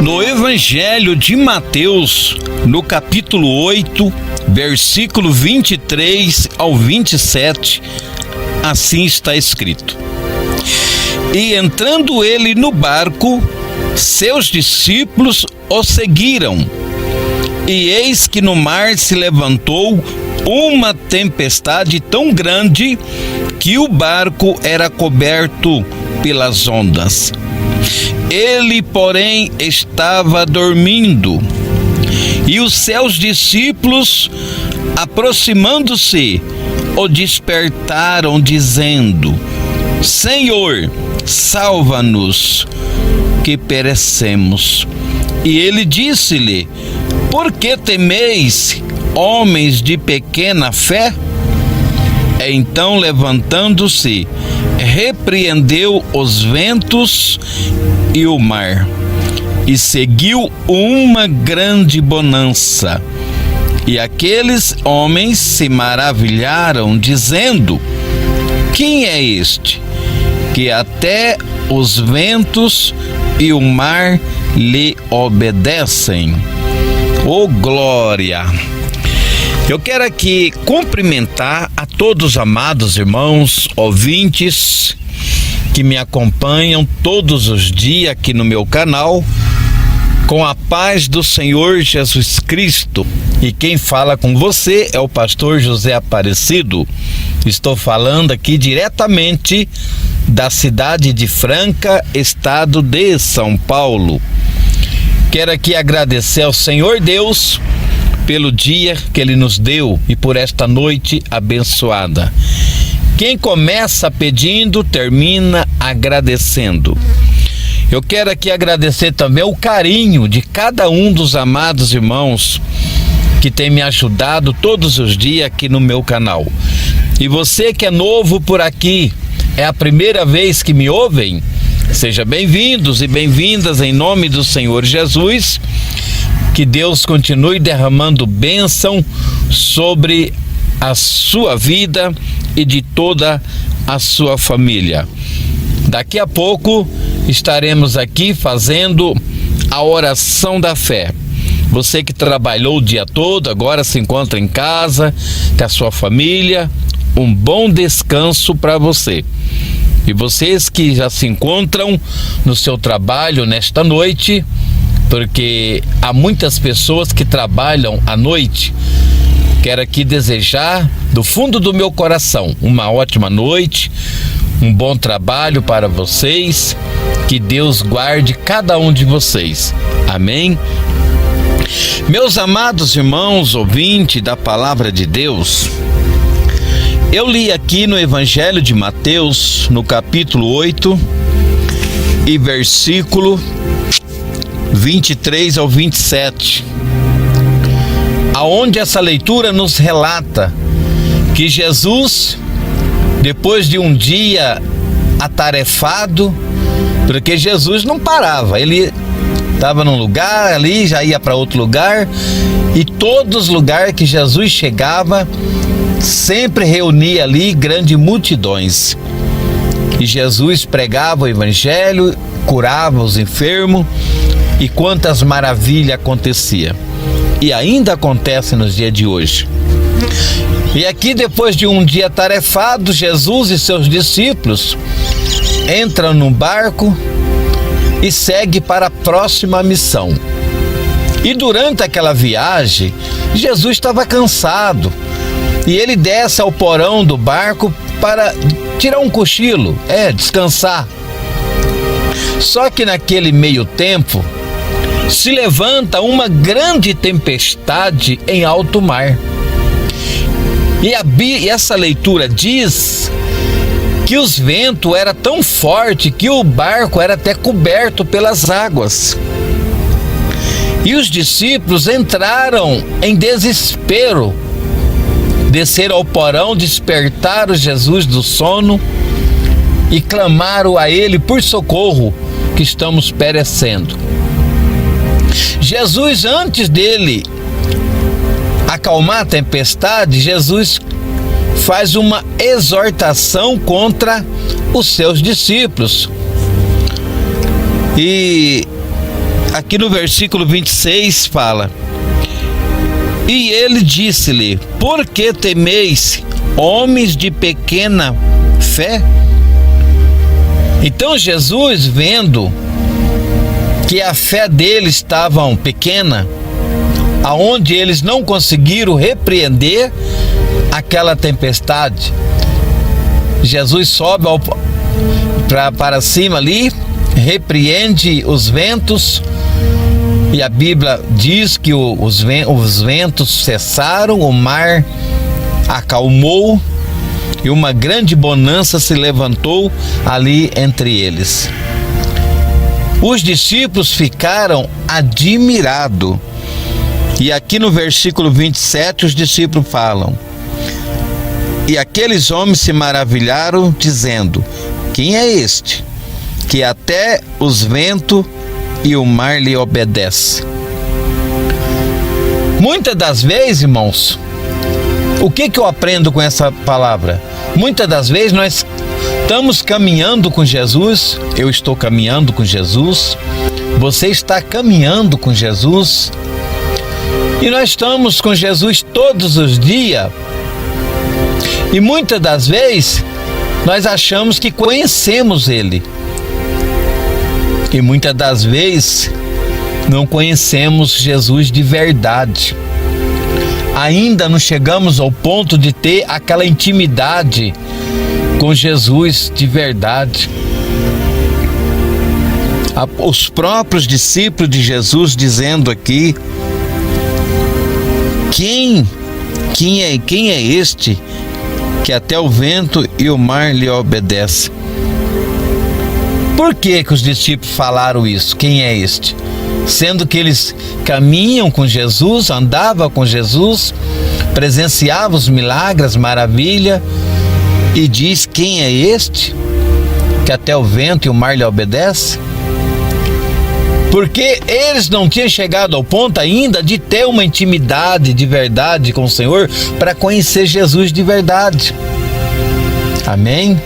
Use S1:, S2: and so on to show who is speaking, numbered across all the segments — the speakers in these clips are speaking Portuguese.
S1: No Evangelho de Mateus, no capítulo 8, versículo 23 ao 27, assim está escrito: E entrando ele no barco, seus discípulos o seguiram. E eis que no mar se levantou uma tempestade tão grande que o barco era coberto pelas ondas. Ele, porém, estava dormindo. E os seus discípulos, aproximando-se, o despertaram, dizendo: Senhor, salva-nos, que perecemos. E ele disse-lhe: Por que temeis, homens de pequena fé? Então, levantando-se, repreendeu os ventos e o mar, e seguiu uma grande bonança. E aqueles homens se maravilharam, dizendo: Quem é este, que até os ventos e o mar lhe obedecem? Oh, glória! Eu quero aqui cumprimentar a todos os amados irmãos, ouvintes, que me acompanham todos os dias aqui no meu canal, com a paz do Senhor Jesus Cristo. E quem fala com você é o pastor José Aparecido. Estou falando aqui diretamente da cidade de Franca, estado de São Paulo. Quero aqui agradecer ao Senhor Deus pelo dia que Ele nos deu e por esta noite abençoada. Quem começa pedindo, termina agradecendo. Eu quero aqui agradecer também o carinho de cada um dos amados irmãos que tem me ajudado todos os dias aqui no meu canal. E você que é novo por aqui, é a primeira vez que me ouvem, sejam bem-vindos e bem-vindas em nome do Senhor Jesus. Que Deus continue derramando bênção sobre a sua vida e de toda a sua família. Daqui a pouco estaremos aqui fazendo a oração da fé. Você que trabalhou o dia todo, agora se encontra em casa, com a sua família, um bom descanso para você. E vocês que já se encontram no seu trabalho nesta noite, porque há muitas pessoas que trabalham à noite, quero aqui desejar do fundo do meu coração uma ótima noite, um bom trabalho para vocês, que Deus guarde cada um de vocês. Amém? Meus amados irmãos, ouvintes da Palavra de Deus, eu li aqui no Evangelho de Mateus, no capítulo 8, e versículo 23 ao 27, aonde essa leitura nos relata que Jesus, depois de um dia atarefado, porque Jesus não parava, ele estava num lugar ali, já ia para outro lugar, e todos os lugares que Jesus chegava, sempre reunia ali grandes multidões. E Jesus pregava o evangelho, curava os enfermos, e quantas maravilhas acontecia. E ainda acontece nos dias de hoje. E aqui, depois de um dia atarefado, Jesus e seus discípulos entram no barco e seguem para a próxima missão. E durante aquela viagem, Jesus estava cansado. E ele desce ao porão do barco para tirar um cochilo, descansar. Só que naquele meio tempo, se levanta uma grande tempestade em alto mar. E essa leitura diz que os ventos eram tão fortes que o barco era até coberto pelas águas. E os discípulos entraram em desespero, desceram ao porão, despertaram Jesus do sono e clamaram a ele por socorro, que estamos perecendo. Jesus, antes dele acalmar a tempestade, Jesus faz uma exortação contra os seus discípulos. E aqui no versículo 26 fala: e ele disse-lhe: por que temeis, homens de pequena fé? Então Jesus, vendo que a fé deles estava pequena, aonde eles não conseguiram repreender aquela tempestade, Jesus sobe para cima ali, repreende os ventos, e a Bíblia diz que os ventos cessaram, o mar acalmou e uma grande bonança se levantou ali entre eles. Os discípulos ficaram admirados. E aqui no versículo 27 os discípulos falam: e aqueles homens se maravilharam, dizendo: quem é este, que até os ventos e o mar lhe obedecem? Muitas das vezes, irmãos, o que eu aprendo com essa palavra? Muitas das vezes nós estamos caminhando com Jesus, eu estou caminhando com Jesus, você está caminhando com Jesus, e nós estamos com Jesus todos os dias, e muitas das vezes nós achamos que conhecemos Ele, e muitas das vezes não conhecemos Jesus de verdade. Ainda não chegamos ao ponto de ter aquela intimidade com Jesus de verdade. Os próprios discípulos de Jesus dizendo aqui: quem é este que até o vento e o mar lhe obedecem? Por que os discípulos falaram isso? Quem é este? Sendo que eles caminham com Jesus, andavam com Jesus, presenciavam os milagres, as maravilhas, e diz: quem é este que até o vento e o mar lhe obedecem? Porque eles não tinham chegado ao ponto ainda de ter uma intimidade de verdade com o Senhor, para conhecer Jesus de verdade. Amém?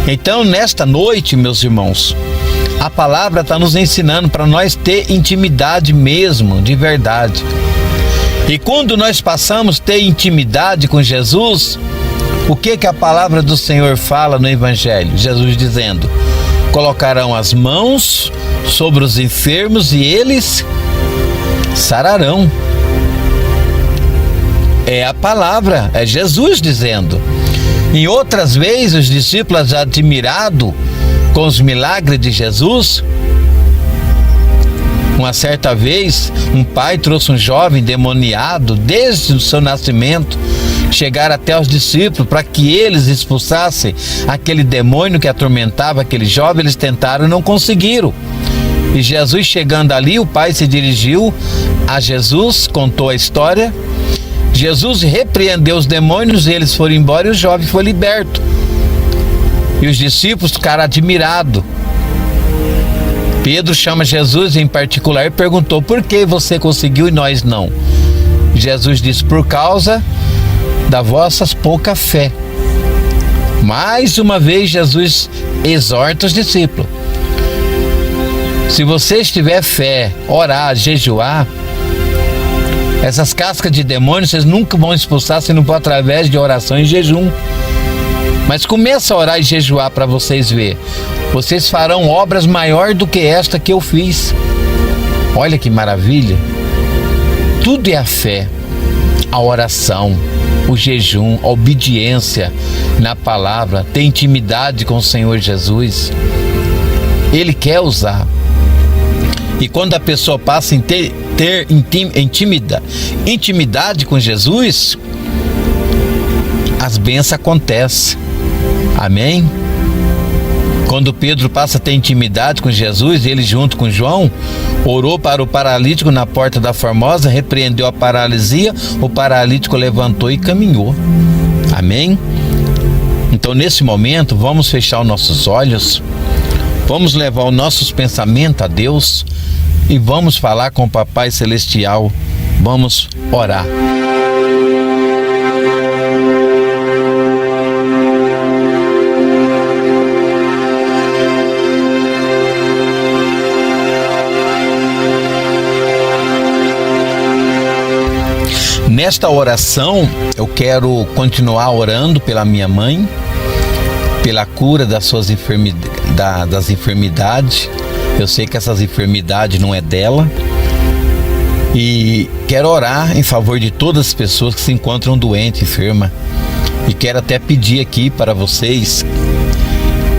S1: Então, nesta noite, meus irmãos, a palavra está nos ensinando para nós ter intimidade mesmo, de verdade. E quando nós passamos a ter intimidade com Jesus, o que a palavra do Senhor fala no Evangelho? Jesus dizendo: colocarão as mãos sobre os enfermos e eles sararão. É a palavra, é Jesus dizendo. Em outras vezes, os discípulos admirados com os milagres de Jesus. Uma certa vez, um pai trouxe um jovem demoniado desde o seu nascimento, chegar até os discípulos para que eles expulsassem aquele demônio que atormentava aquele jovem. Eles tentaram e não conseguiram. E Jesus, chegando ali, o pai se dirigiu a Jesus, contou a história. Jesus repreendeu os demônios, eles foram embora e o jovem foi liberto. E os discípulos ficaram admirados. Pedro chama Jesus em particular e perguntou: por que você conseguiu e nós não? Jesus disse: por causa da vossa pouca fé. Mais uma vez Jesus exorta os discípulos: se vocês tiverem fé, orar, jejuar, essas cascas de demônios vocês nunca vão expulsar se não for através de oração e jejum. Mas começa a orar e jejuar para vocês verem. Vocês farão obras maiores do que esta que eu fiz. Olha que maravilha. Tudo é a fé, a oração, o jejum, a obediência na palavra, ter intimidade com o Senhor Jesus. Ele quer usar. E quando a pessoa passa a ter intimidade com Jesus, as bênçãos acontecem. Amém? Quando Pedro passa a ter intimidade com Jesus, ele junto com João, orou para o paralítico na porta da Formosa, repreendeu a paralisia, o paralítico levantou e caminhou. Amém? Então, nesse momento, vamos fechar os nossos olhos, vamos levar os nossos pensamentos a Deus e vamos falar com o Papai Celestial. Vamos orar. nesta oração eu quero continuar orando pela minha mãe, pela cura das suas das enfermidades. Eu sei que essas enfermidades não é dela. E quero orar em favor de todas as pessoas que se encontram doentes, enfermas. E quero até pedir aqui para vocês,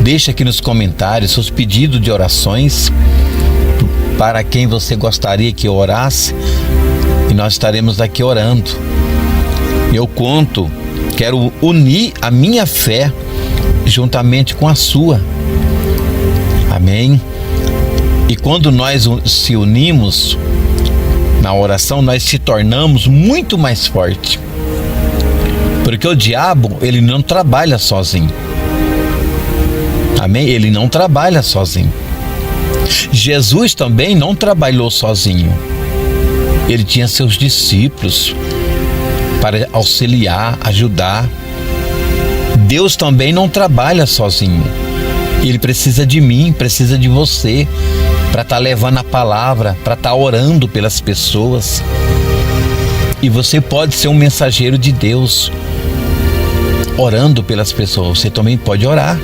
S1: deixa aqui nos comentários seus pedidos de orações para quem você gostaria que eu orasse, e nós estaremos aqui orando. Eu quero unir a minha fé juntamente com a sua. Amém? E quando nós se unimos na oração, nós se tornamos muito mais fortes. Porque o diabo, ele não trabalha sozinho. Amém? Ele não trabalha sozinho. Jesus também não trabalhou sozinho. Ele tinha seus discípulos para auxiliar, ajudar. Deus também não trabalha sozinho. Ele precisa de mim, precisa de você, para estar levando a palavra, para estar orando pelas pessoas. E você pode ser um mensageiro de Deus, orando pelas pessoas. Você também pode orar.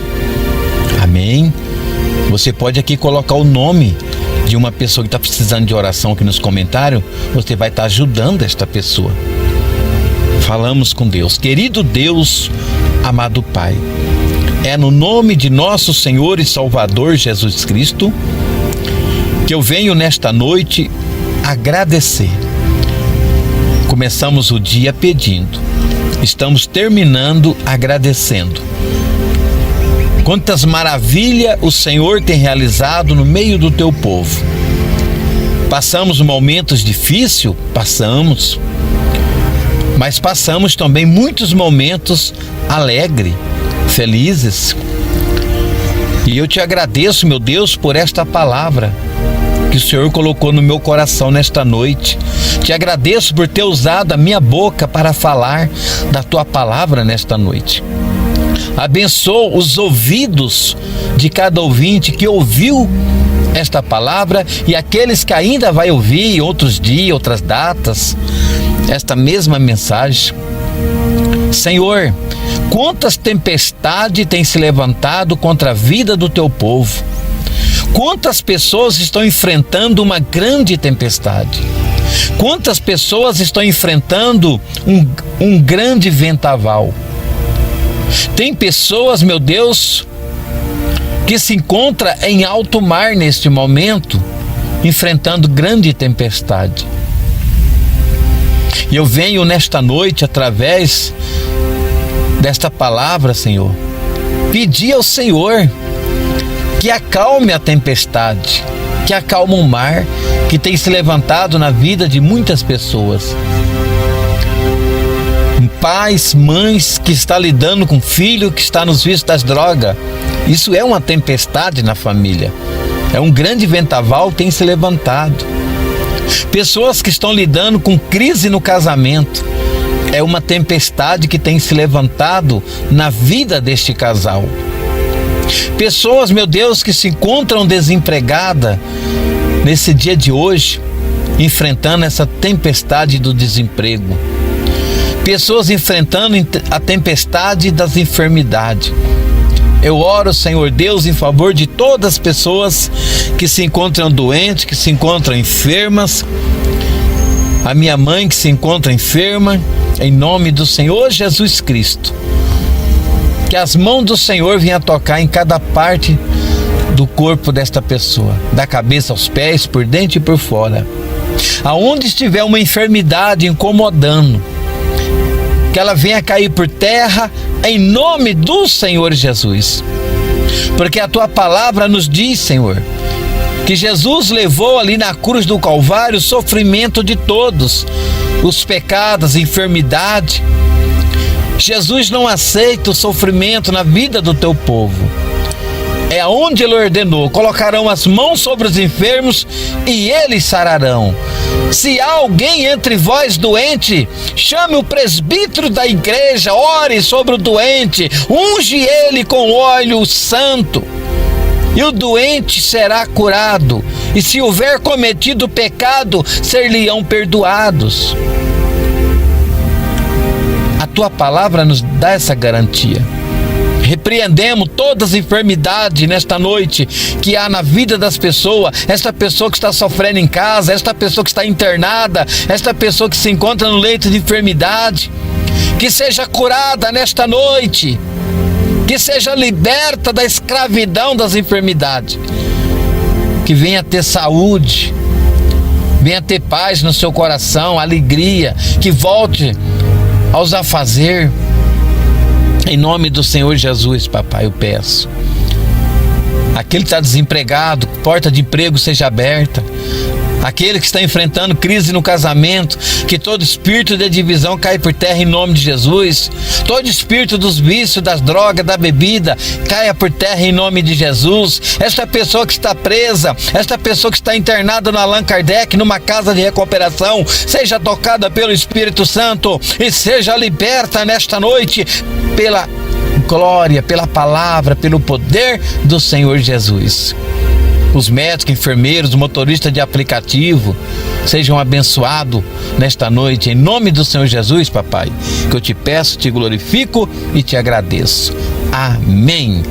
S1: Amém? Você pode aqui colocar o nome de uma pessoa que está precisando de oração aqui nos comentários. Você vai estar ajudando esta pessoa. Falamos com Deus. Querido Deus, amado Pai, é no nome de nosso Senhor e Salvador Jesus Cristo que eu venho nesta noite agradecer. Começamos o dia pedindo, estamos terminando agradecendo. Quantas maravilhas o Senhor tem realizado no meio do teu povo. Passamos momentos difíceis? Passamos. Mas passamos também muitos momentos alegres, felizes. E eu te agradeço, meu Deus, por esta palavra que o Senhor colocou no meu coração nesta noite. Te agradeço por ter usado a minha boca para falar da tua palavra nesta noite. Abençoa os ouvidos de cada ouvinte que ouviu esta palavra e aqueles que ainda vai ouvir em outros dias, outras datas, esta mesma mensagem. Senhor, quantas tempestades têm se levantado contra a vida do teu povo? Quantas pessoas estão enfrentando uma grande tempestade? Quantas pessoas estão enfrentando um grande vendaval? Tem pessoas, meu Deus, que se encontram em alto mar neste momento, enfrentando grande tempestade. E eu venho nesta noite, através desta palavra, Senhor, pedir ao Senhor que acalme a tempestade, que acalme o mar que tem se levantado na vida de muitas pessoas. Pais, mães que estão lidando com filho que está nos vícios das drogas. Isso é uma tempestade na família. É um grande vendaval que tem se levantado. Pessoas que estão lidando com crise no casamento. É uma tempestade que tem se levantado na vida deste casal. Pessoas, meu Deus, que se encontram desempregadas nesse dia de hoje, enfrentando essa tempestade do desemprego. Pessoas enfrentando a tempestade das enfermidades. Eu oro, Senhor Deus, em favor de todas as pessoas que se encontram doentes, que se encontram enfermas. A minha mãe que se encontra enferma, em nome do Senhor Jesus Cristo. Que as mãos do Senhor venham tocar em cada parte do corpo desta pessoa, da cabeça aos pés, por dentro e por fora. Aonde estiver uma enfermidade incomodando, que ela venha cair por terra em nome do Senhor Jesus. Porque a tua palavra nos diz, Senhor, que Jesus levou ali na cruz do Calvário o sofrimento de todos, os pecados, a enfermidade. Jesus não aceita o sofrimento na vida do teu povo. É aonde ele ordenou: colocarão as mãos sobre os enfermos e eles sararão. Se há alguém entre vós doente, chame o presbítero da igreja, ore sobre o doente, unge ele com óleo santo, e o doente será curado, e se houver cometido pecado, ser-lhe-ão perdoados. tua palavra nos dá essa garantia. Repreendemos todas as enfermidades nesta noite que há na vida das pessoas. Esta pessoa que está sofrendo em casa, esta pessoa que está internada, esta pessoa que se encontra no leito de enfermidade, que seja curada nesta noite, que seja liberta da escravidão das enfermidades, que venha ter saúde, venha ter paz no seu coração, alegria, que volte aos afazeres. Em nome do Senhor Jesus, papai, eu peço. Aquele que está desempregado, porta de emprego seja aberta. Aquele que está enfrentando crise no casamento, que todo espírito de divisão caia por terra em nome de Jesus. Todo espírito dos vícios, das drogas, da bebida, caia por terra em nome de Jesus. Esta pessoa que está presa, esta pessoa que está internada no Allan Kardec, numa casa de recuperação, seja tocada pelo Espírito Santo e seja liberta nesta noite pela glória, pela palavra, pelo poder do Senhor Jesus. Os médicos, enfermeiros, motoristas de aplicativo, sejam abençoados nesta noite, em nome do Senhor Jesus, papai, que eu te peço, te glorifico e te agradeço. Amém.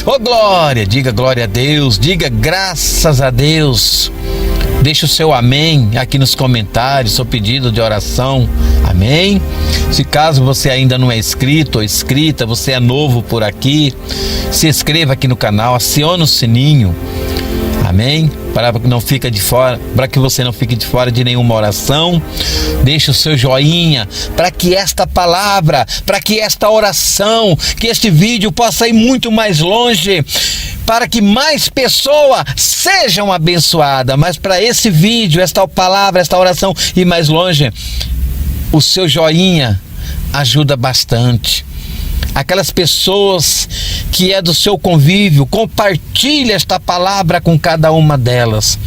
S1: Ô glória, diga glória a Deus, diga graças a Deus. Deixe o seu amém aqui nos comentários, seu pedido de oração. Amém. Se caso você ainda não é inscrito ou inscrita, você é novo por aqui, se inscreva aqui no canal, acione o sininho. Amém? Para que não fique de fora, para que você não fique de fora de nenhuma oração. Deixe o seu joinha para que esta palavra, para que esta oração, que este vídeo possa ir muito mais longe, para que mais pessoas sejam abençoadas. Mas para esse vídeo, esta palavra, esta oração ir mais longe, o seu joinha ajuda bastante. Aquelas pessoas que é do seu convívio, compartilhe esta palavra com cada uma delas.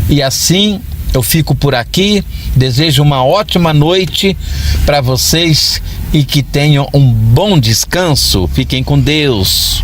S1: E assim eu fico por aqui, desejo uma ótima noite para vocês e que tenham um bom descanso. Fiquem com Deus.